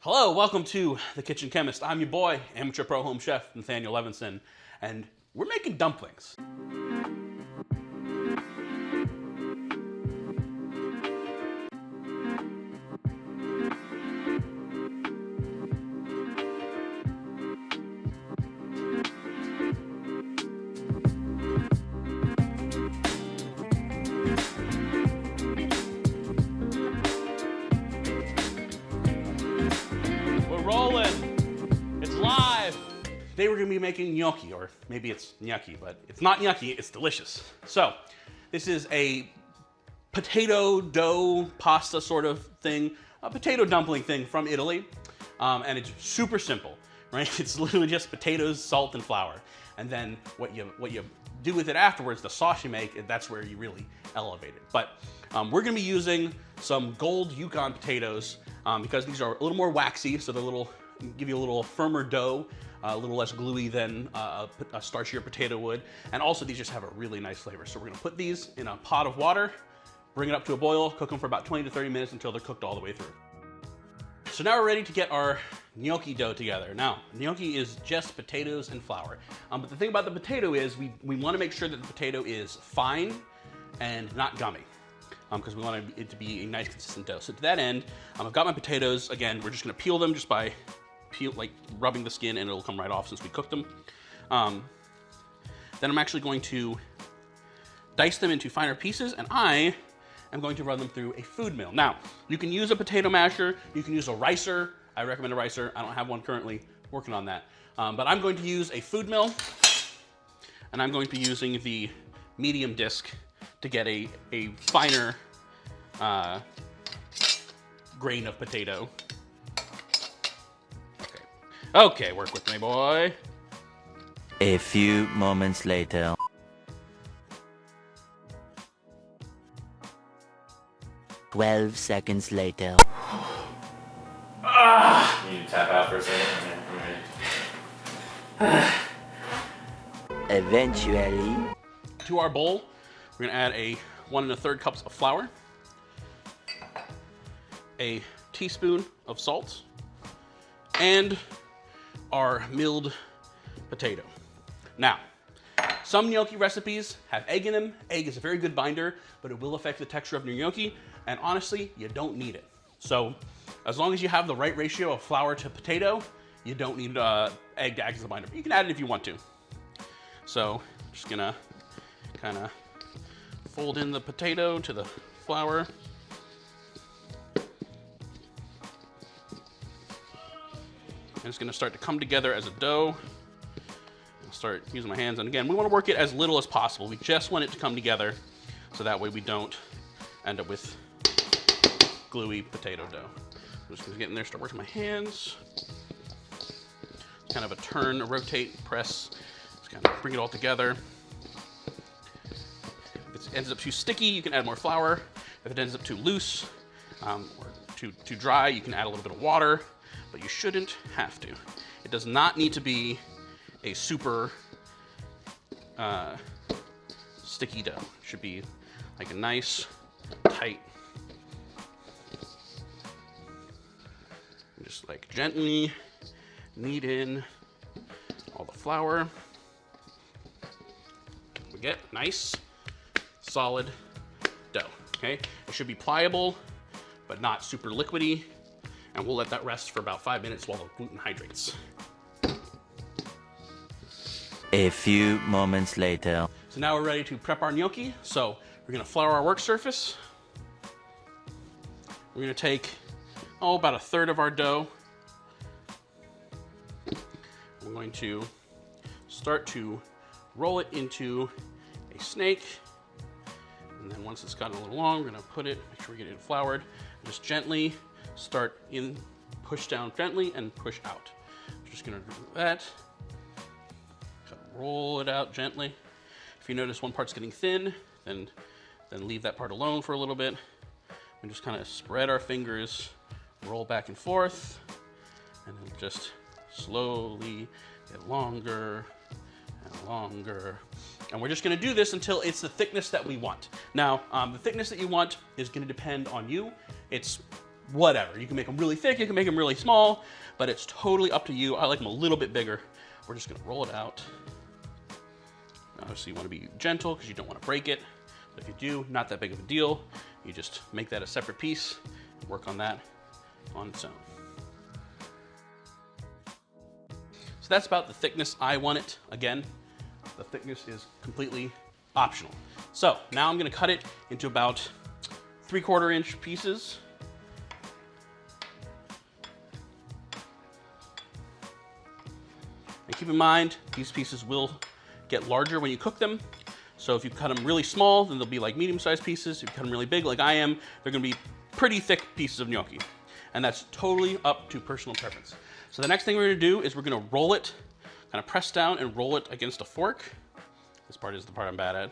Hello, welcome to The Kitchen Chemist. I'm your boy, amateur pro home chef Nathanael Levinson, and we're making dumplings. Rolling. It's live. Today we're going to be making gnocchi, or maybe it's gnocchi, but it's not gnocchi, it's delicious. So this is a potato dough pasta sort of thing, a potato dumpling thing from Italy, and it's super simple, right? It's literally just potatoes, salt, and flour. And then what you do with it afterwards, the sauce you make, that's where you really elevate it. But we're going to be using some gold Yukon potatoes because these are a little more waxy, so they're give you a little firmer dough, a little less gluey than a starchier potato would, and also these just have a really nice flavor. So we're going to put these in a pot of water, bring it up to a boil, cook them for about 20 to 30 minutes until they're cooked all the way through. So now we're ready to get our gnocchi dough together. Now, gnocchi is just potatoes and flour. But the thing about the potato is we want to make sure that the potato is fine and not gummy, because we want it to be a nice consistent dough. So to that end, I've got my potatoes. Again, we're just going to peel them just by rubbing the skin, and it'll come right off since we cooked them. Then I'm actually going to dice them into finer pieces, and I am going to run them through a food mill. Now, you can use a potato masher, you can use a ricer. I recommend a ricer. I don't have one currently, working on that. But I'm going to use a food mill, and I'm going to be using the medium disc to get a finer grain of potato. Okay, work with me, boy. A few moments later. "12 seconds later. You need to tap out for a second. Eventually. To our bowl, we're gonna add a 1 1/3 cups of flour, a teaspoon of salt, and our milled potato. Now, some gnocchi recipes have egg in them. Egg is a very good binder, but it will affect the texture of your gnocchi, and honestly, you don't need it. So, as long as you have the right ratio of flour to potato, you don't need egg to act as a binder. You can add it if you want to. So, just gonna kind of fold in the potato to the flour. And it's gonna start to come together as a dough. I'll start using my hands, and again, we wanna work it as little as possible. We just want it to come together, so that way we don't end up with gluey potato dough. I'm just gonna get in there, start working my hands. Kind of a turn, a rotate, press. Just kind of bring it all together. If it ends up too sticky, you can add more flour. If it ends up too loose or too dry, you can add a little bit of water, but you shouldn't have to. It does not need to be a super sticky dough. It should be like a nice, tight, just like gently knead in all the flour. We get nice, solid dough, okay? It should be pliable, but not super liquidy, and we'll let that rest for about 5 minutes while the gluten hydrates. A few moments later. So now we're ready to prep our gnocchi. So we're gonna flour our work surface. We're gonna take, about 1/3 of our dough. We're going to start to roll it into a snake. And then once it's gotten a little long, we're gonna put it, make sure we get it floured. Just gently start in, push down gently and push out. Just gonna do that. Roll it out gently. If you notice one part's getting thin, then leave that part alone for a little bit. And just kind of spread our fingers, roll back and forth, and then just slowly get longer and longer. And we're just gonna do this until it's the thickness that we want. Now, the thickness that you want is gonna depend on you. It's whatever. You can make them really thick, you can make them really small, but it's totally up to you. I like them a little bit bigger. We're just gonna roll it out. Obviously you wanna be gentle because you don't wanna break it. But if you do, not that big of a deal. You just make that a separate piece, and work on that on its own. So that's about the thickness I want it. Again, the thickness is completely optional. So now I'm gonna cut it into about 3/4 inch pieces. And keep in mind, these pieces will get larger when you cook them. So if you cut them really small, then they'll be like medium-sized pieces. If you cut them really big, like I am, they're gonna be pretty thick pieces of gnocchi. And that's totally up to personal preference. So the next thing we're gonna do is we're gonna roll it, kind of press down and roll it against a fork. This part is the part I'm bad at.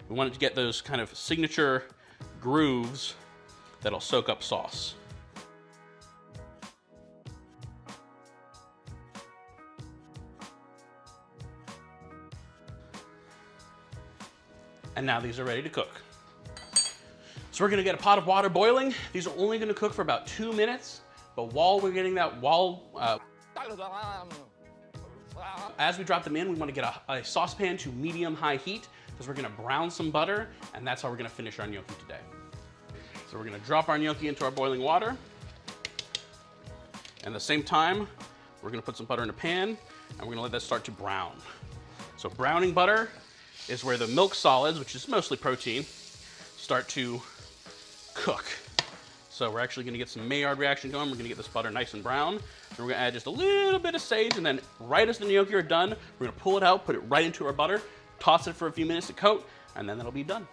We want it to get those kind of signature grooves that'll soak up sauce. And now these are ready to cook. So we're gonna get a pot of water boiling. These are only gonna cook for about 2 minutes, but while we're getting that, as we drop them in, we wanna get a saucepan to medium-high heat because we're gonna brown some butter, and that's how we're gonna finish our gnocchi today. So we're gonna drop our gnocchi into our boiling water. And at the same time, we're gonna put some butter in a pan, and we're gonna let that start to brown. So browning butter is where the milk solids, which is mostly protein, start to cook. So we're actually gonna get some Maillard reaction going. We're gonna get this butter nice and brown. And we're gonna add just a little bit of sage, and then right as the gnocchi are done, we're gonna pull it out, put it right into our butter, toss it for a few minutes to coat, and then that'll be done.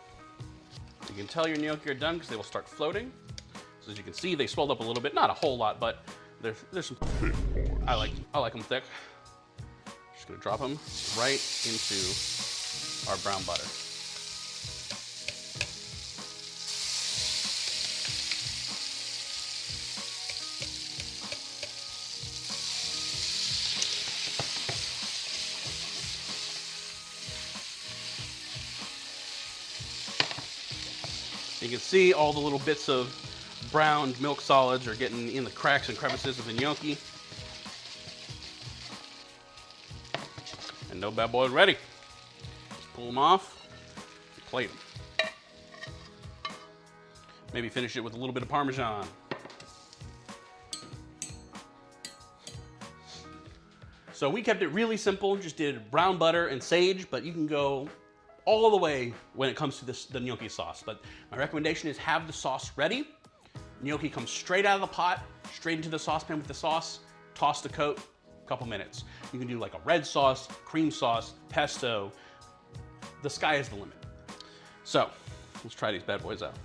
You can tell your gnocchi are done because they will start floating. So as you can see, they swelled up a little bit, not a whole lot, but there's some. I like them thick. Just gonna drop them right into our brown butter. You can see all the little bits of browned milk solids are getting in the cracks and crevices of the gnocchi. And no bad boy is ready. Just pull them off and plate them. Maybe finish it with a little bit of Parmesan. So we kept it really simple, just did brown butter and sage, but you can go all the way when it comes to the gnocchi sauce. But my recommendation is have the sauce ready. Gnocchi comes straight out of the pot, straight into the saucepan with the sauce, toss the coat, couple minutes. You can do like a red sauce, cream sauce, pesto. The sky is the limit. So let's try these bad boys out.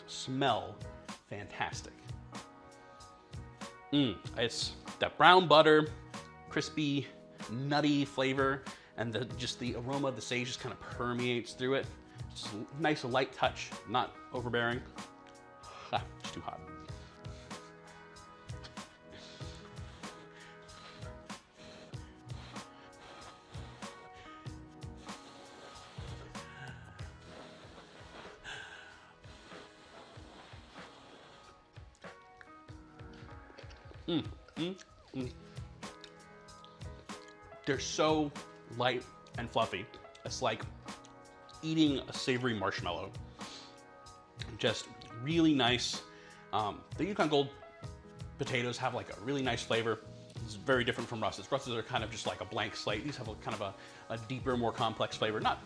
Smell fantastic. It's that brown butter, crispy, nutty flavor, and just the aroma of the sage just kind of permeates through it. Just a nice light touch, not overbearing. It's too hot. They're so light and fluffy. It's like eating a savory marshmallow. Just really nice. The Yukon Gold potatoes have like a really nice flavor. It's very different from Russ's. Russ's are kind of just like a blank slate. These have a kind of a deeper, more complex flavor. Not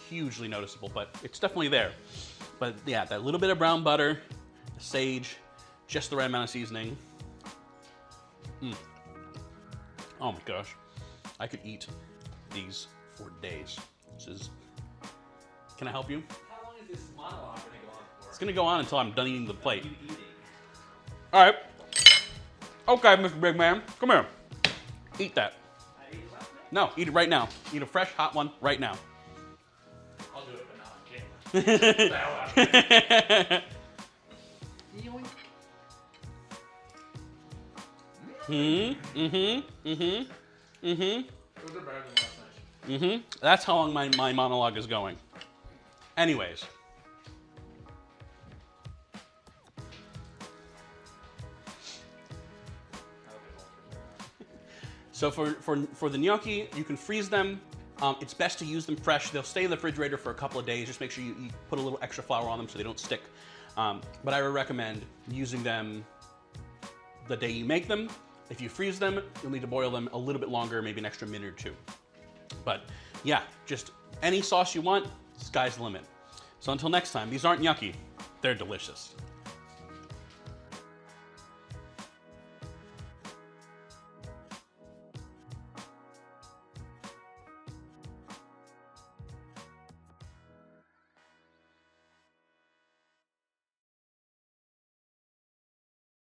hugely noticeable, but it's definitely there. But yeah, that little bit of brown butter, the sage, just the right amount of seasoning. Oh my gosh. I could eat these for days. Can I help you? How long is this monologue going to go on for? It's gonna go on until I'm done eating the plate. All right. Okay, Mr. Big Man, come here. Eat that. I ate it last night? No, eat it right now. Eat a fresh, hot one right now. I'll do it, but not on camera. Those are better than last night. That's how long my monologue is going. Anyways. So for the gnocchi, you can freeze them. It's best to use them fresh. They'll stay in the refrigerator for a couple of days. Just make sure you put a little extra flour on them so they don't stick. But I would recommend using them the day you make them. If you freeze them, you'll need to boil them a little bit longer, maybe an extra minute or two. But yeah, just any sauce you want, sky's the limit. So until next time, these aren't gnocchi, they're delicious.